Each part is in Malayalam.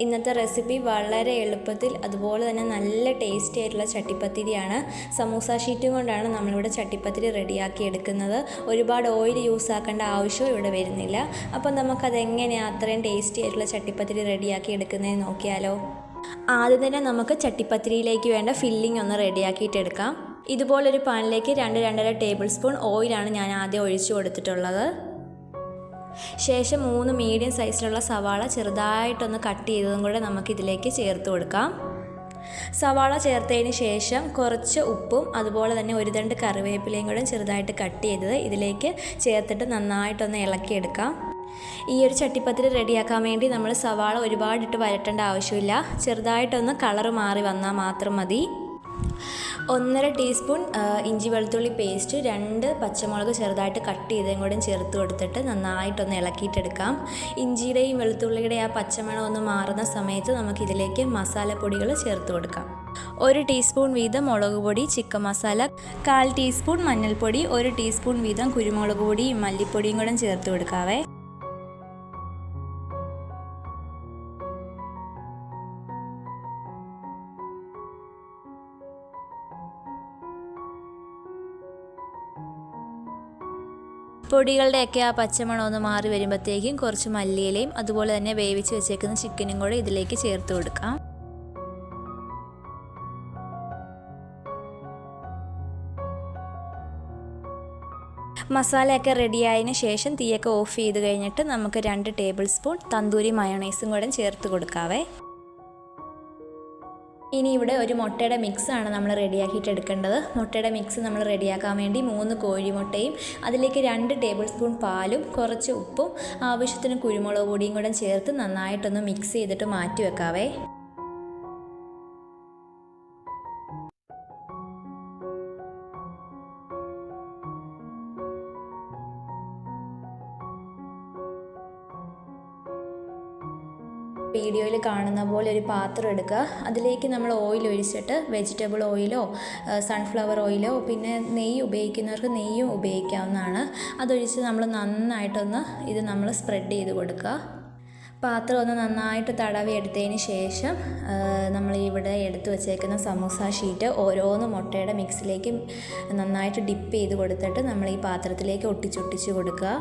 ഇന്നത്തെ റെസിപ്പി വളരെ എളുപ്പത്തിൽ അതുപോലെ തന്നെ നല്ല ടേസ്റ്റി ആയിട്ടുള്ള ചട്ടിപ്പത്തിരിയാണ്. സമൂസ ഷീറ്റും കൊണ്ടാണ് നമ്മളിവിടെ ചട്ടിപ്പത്തിരി റെഡിയാക്കി എടുക്കുന്നത്. ഒരുപാട് ഓയിൽ യൂസ് ആക്കേണ്ട ആവശ്യവും ഇവിടെ വരുന്നില്ല. അപ്പം നമുക്കതെങ്ങനെയാണ് അത്രയും ടേസ്റ്റി ആയിട്ടുള്ള ചട്ടിപ്പത്തിരി റെഡിയാക്കി എടുക്കുന്നതെന്ന് നോക്കിയാലോ. ആദ്യം തന്നെ നമുക്ക് ചട്ടിപ്പത്തിരിയിലേക്ക് വേണ്ട ഫില്ലിംഗ് ഒന്ന് റെഡിയാക്കിയിട്ടെടുക്കാം. ഇതുപോലൊരു പാനിലേക്ക് 2-2.5 ടേബിൾ സ്പൂൺ ഓയിലാണ് ഞാൻ ആദ്യം ഒഴിച്ചു കൊടുത്തിട്ടുള്ളത്. ശേഷം 3 മീഡിയം സൈസിലുള്ള സവാള ചെറുതായിട്ടൊന്ന് കട്ട് ചെയ്തതും കൂടെ നമുക്കിതിലേക്ക് ചേർത്ത് കൊടുക്കാം. സവാള ചേർത്തതിന് ശേഷം കുറച്ച് ഉപ്പും അതുപോലെ തന്നെ 1 തണ്ട് കറിവേപ്പിലയും കൂടെ ചെറുതായിട്ട് കട്ട് ചെയ്തത് ഇതിലേക്ക് ചേർത്തിട്ട് നന്നായിട്ടൊന്ന് ഇളക്കിയെടുക്കാം. ഈ ഒരു ചട്ടിപ്പത്തിരി റെഡിയാക്കാൻ വേണ്ടി നമ്മൾ സവാള ഒരുപാടിട്ട് വരട്ടേണ്ട ആവശ്യമില്ല. ചെറുതായിട്ടൊന്ന് കളറ് മാറി വന്നാൽ മാത്രം മതി. 1.5 ടീസ്പൂൺ ഇഞ്ചി വെളുത്തുള്ളി പേസ്റ്റ്, 2 പച്ചമുളക് ചെറുതായിട്ട് കട്ട് ചെയ്തതും കൂടെ ചേർത്ത് കൊടുത്തിട്ട് നന്നായിട്ടൊന്ന് ഇളക്കിയിട്ടെടുക്കാം. ഇഞ്ചിയുടെയും വെളുത്തുള്ളിയുടെയും ആ പച്ചമണം ഒന്ന് മാറുന്ന സമയത്ത് നമുക്കിതിലേക്ക് മസാലപ്പൊടികൾ ചേർത്ത് കൊടുക്കാം. 1 ടീസ്പൂൺ വീതം മുളക് പൊടി, ചിക്കൻ മസാല, 1/4 ടീസ്പൂൺ മഞ്ഞൾപ്പൊടി, 1 ടീസ്പൂൺ വീതം കുരുമുളക് പൊടിയും മല്ലിപ്പൊടിയും കൂടെ ചേർത്ത് കൊടുക്കാവേ. പൊടികളുടെയൊക്കെ ആ പച്ചമണം ഒന്ന് മാറി വരുമ്പോഴത്തേക്കും കുറച്ച് മല്ലിയിലയും അതുപോലെ തന്നെ വേവിച്ച് വെച്ചേക്കുന്ന ചിക്കനും കൂടെ ഇതിലേക്ക് ചേർത്ത് കൊടുക്കാം. മസാലയൊക്കെ റെഡിയായതിന് ശേഷം തീയൊക്കെ ഓഫ് ചെയ്ത് കഴിഞ്ഞിട്ട് നമുക്ക് 2 ടേബിൾ സ്പൂൺ തന്തൂരി മയോണൈസും കൂടെ ചേർത്ത് കൊടുക്കാവേ. ഇനി ഇവിടെ ഒരു മുട്ടയുടെ മിക്സാണ് നമ്മൾ റെഡിയാക്കിയിട്ട് എടുക്കേണ്ടത്. മുട്ടയുടെ മിക്സ് നമ്മൾ റെഡിയാക്കാൻ വേണ്ടി 3 കോഴിമുട്ടയും അതിലേക്ക് 2 ടേബിൾ സ്പൂൺ പാലും കുറച്ച് ഉപ്പും ആവശ്യത്തിന് കുരുമുളക് പൊടിയും കൂടെ ചേർത്ത് നന്നായിട്ടൊന്ന് മിക്സ് ചെയ്തിട്ട് മാറ്റി വെക്കാവേ. വീഡിയോയിൽ കാണുന്ന പോലെ ഒരു പാത്രം എടുക്കുക. അതിലേക്ക് നമ്മൾ ഓയിൽ ഒഴിച്ചിട്ട് വെജിറ്റബിൾ ഓയിലോ സൺഫ്ലവർ ഓയിലോ പിന്നെ നെയ്യ് ഉപയോഗിക്കുന്നവർക്ക് നെയ്യും ഉപയോഗിക്കാവുന്നതാണ്. അതൊഴിച്ച് നമ്മൾ നന്നായിട്ടൊന്ന് ഇത് നമ്മൾ സ്പ്രെഡ് ചെയ്ത് കൊടുക്കുക. പാത്രം ഒന്ന് നന്നായിട്ട് തടവി എടുത്തതിന് ശേഷം നമ്മൾ ഇവിടെ എടുത്തു വച്ചേക്കുന്ന സമൂസ ഷീറ്റ് ഓരോന്ന് മുട്ടയുടെ മിക്സിലേക്ക് നന്നായിട്ട് ഡിപ്പ് ചെയ്ത് കൊടുത്തിട്ട് നമ്മൾ ഈ പാത്രത്തിലേക്ക് ഒട്ടിച്ചൊട്ടിച്ച് കൊടുക്കുക.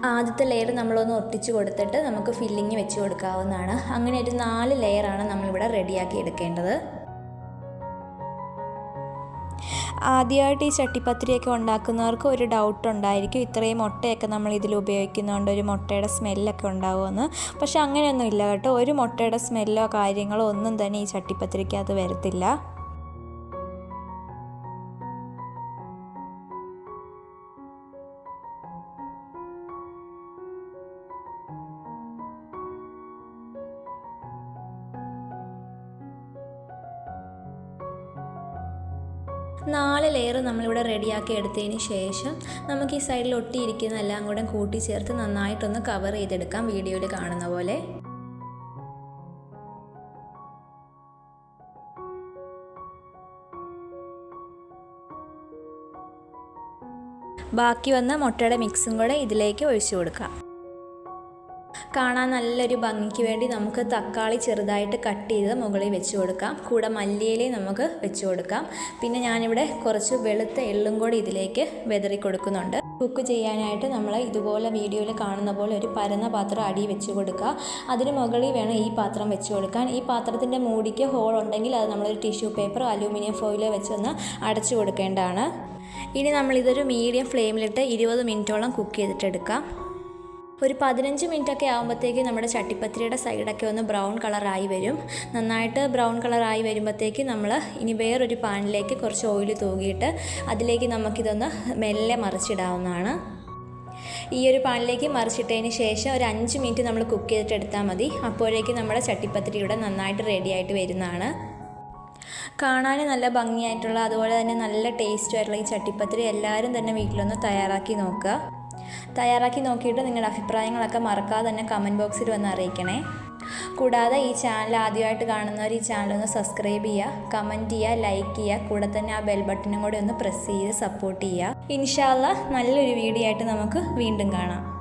ആദ്യത്തെ ലെയർ നമ്മളൊന്ന് ഒട്ടിച്ച് കൊടുത്തിട്ട് നമുക്ക് ഫില്ലിങ് വെച്ച് കൊടുക്കാവുന്നതാണ്. അങ്ങനെ ഒരു 4 ലെയറാണ് നമ്മളിവിടെ റെഡിയാക്കി എടുക്കേണ്ടത്. ആദ്യമായിട്ട് ഈ ചട്ടിപ്പത്തിരിയൊക്കെ ഉണ്ടാക്കുന്നവർക്ക് ഒരു ഡൗട്ട് ഉണ്ടായിരിക്കും, ഇത്രയും മുട്ടയൊക്കെ നമ്മൾ ഇതിൽ ഉപയോഗിക്കുന്നതുകൊണ്ട് ഒരു മുട്ടയുടെ സ്മെല്ലൊക്കെ ഉണ്ടാവുമെന്ന്. പക്ഷെ അങ്ങനെയൊന്നും ഇല്ല കേട്ടോ. ഒരു മുട്ടയുടെ സ്മെല്ലോ കാര്യങ്ങളോ ഒന്നും തന്നെ ഈ ചട്ടിപ്പത്തിരിക്കകത്ത് വരത്തില്ല. നാല് ലെയർ നമ്മളിവിടെ റെഡിയാക്കി എടുത്തതിന് ശേഷം നമുക്ക് ഈ സൈഡിൽ ഒട്ടിയിരിക്കുന്ന എല്ലാം കൂടെ കൂട്ടി ചേർത്ത് നന്നായിട്ടൊന്ന് കവർ ചെയ്തെടുക്കാം, വീഡിയോയിൽ കാണുന്ന പോലെ. ബാക്കി വന്ന മുട്ടയുടെ മിക്സും കൂടെ ഇതിലേക്ക് ഒഴിച്ചു കൊടുക്കാം. കാണാൻ നല്ലൊരു ഭംഗിക്ക് വേണ്ടി നമുക്ക് തക്കാളി ചെറുതായിട്ട് കട്ട് ചെയ്ത് മുകളിൽ വെച്ച് കൊടുക്കാം. കൂടെ മല്ലിയിലയും നമുക്ക് വെച്ച് കൊടുക്കാം. പിന്നെ ഞാനിവിടെ കുറച്ച് വെളുത്ത എള്ളും കൂടി ഇതിലേക്ക് വെതറി കൊടുക്കുന്നുണ്ട്. കുക്ക് ചെയ്യാനായിട്ട് നമ്മൾ ഇതുപോലെ വീഡിയോയിൽ കാണുന്ന പോലെ ഒരു പരന്ന പാത്രം അടി വെച്ച് കൊടുക്കുക. അതിന് മുകളിൽ വേണം ഈ പാത്രം വെച്ച് കൊടുക്കാൻ. ഈ പാത്രത്തിൻ്റെ മൂടിക്ക് ഹോൾ ഉണ്ടെങ്കിൽ അത് നമ്മളൊരു ടിഷ്യൂ പേപ്പറോ അലൂമിനിയം ഫോയിലോ വെച്ചൊന്ന് അടച്ചു കൊടുക്കേണ്ടതാണ്. ഇനി നമ്മളിതൊരു മീഡിയം ഫ്ലെയിമിലിട്ട് 20 മിനിറ്റോളം കുക്ക് ചെയ്തിട്ടെടുക്കാം. ഒരു 15 മിനിറ്റൊക്കെ ആകുമ്പോഴത്തേക്ക് നമ്മുടെ ചട്ടിപ്പത്തിരിയുടെ സൈഡൊക്കെ ഒന്ന് ബ്രൗൺ കളറായി വരും. നന്നായിട്ട് ബ്രൗൺ കളറായി വരുമ്പോഴത്തേക്ക് നമ്മൾ ഇനി വേറൊരു പാനിലേക്ക് കുറച്ച് ഓയിൽ തൂകിയിട്ട് അതിലേക്ക് നമുക്കിതൊന്ന് മെല്ലെ മറിച്ചിടാവുന്നതാണ്. ഈ ഒരു പാനിലേക്ക് മറിച്ചിട്ടതിന് ശേഷം ഒരു 5 മിനിറ്റ് നമ്മൾ കുക്ക് ചെയ്തിട്ട് എടുത്താൽ മതി. അപ്പോഴേക്ക് നമ്മുടെ ചട്ടിപ്പത്തിരി ഇവിടെ നന്നായിട്ട് റെഡിയായിട്ട് വരുന്നതാണ്. കാണാൻ നല്ല ഭംഗിയായിട്ടുള്ള അതുപോലെ തന്നെ നല്ല ടേസ്റ്റുമായിട്ടുള്ള ഈ ചട്ടിപ്പത്തിരി എല്ലാവരും തന്നെ വീട്ടിലൊന്ന് തയ്യാറാക്കി നോക്കുക. തയ്യാറാക്കി നോക്കിയിട്ട് നിങ്ങളുടെ അഭിപ്രായങ്ങളൊക്കെ മറക്കാതെ തന്നെ കമൻറ്റ് ബോക്സിൽ വന്ന് അറിയിക്കണേ. കൂടാതെ ഈ ചാനൽ ആദ്യമായിട്ട് കാണുന്നവർ ഈ ചാനൽ ഒന്ന് സബ്സ്ക്രൈബ് ചെയ്യുക, കമൻറ്റ് ചെയ്യുക, ലൈക്ക് ചെയ്യുക, കൂടെ തന്നെ ആ ബെൽ ബട്ടണും കൂടി ഒന്ന് പ്രസ് ചെയ്ത് സപ്പോർട്ട് ചെയ്യുക. ഇൻഷാ അല്ലാഹ് നല്ലൊരു വീഡിയോ ആയിട്ട് നമുക്ക് വീണ്ടും കാണാം.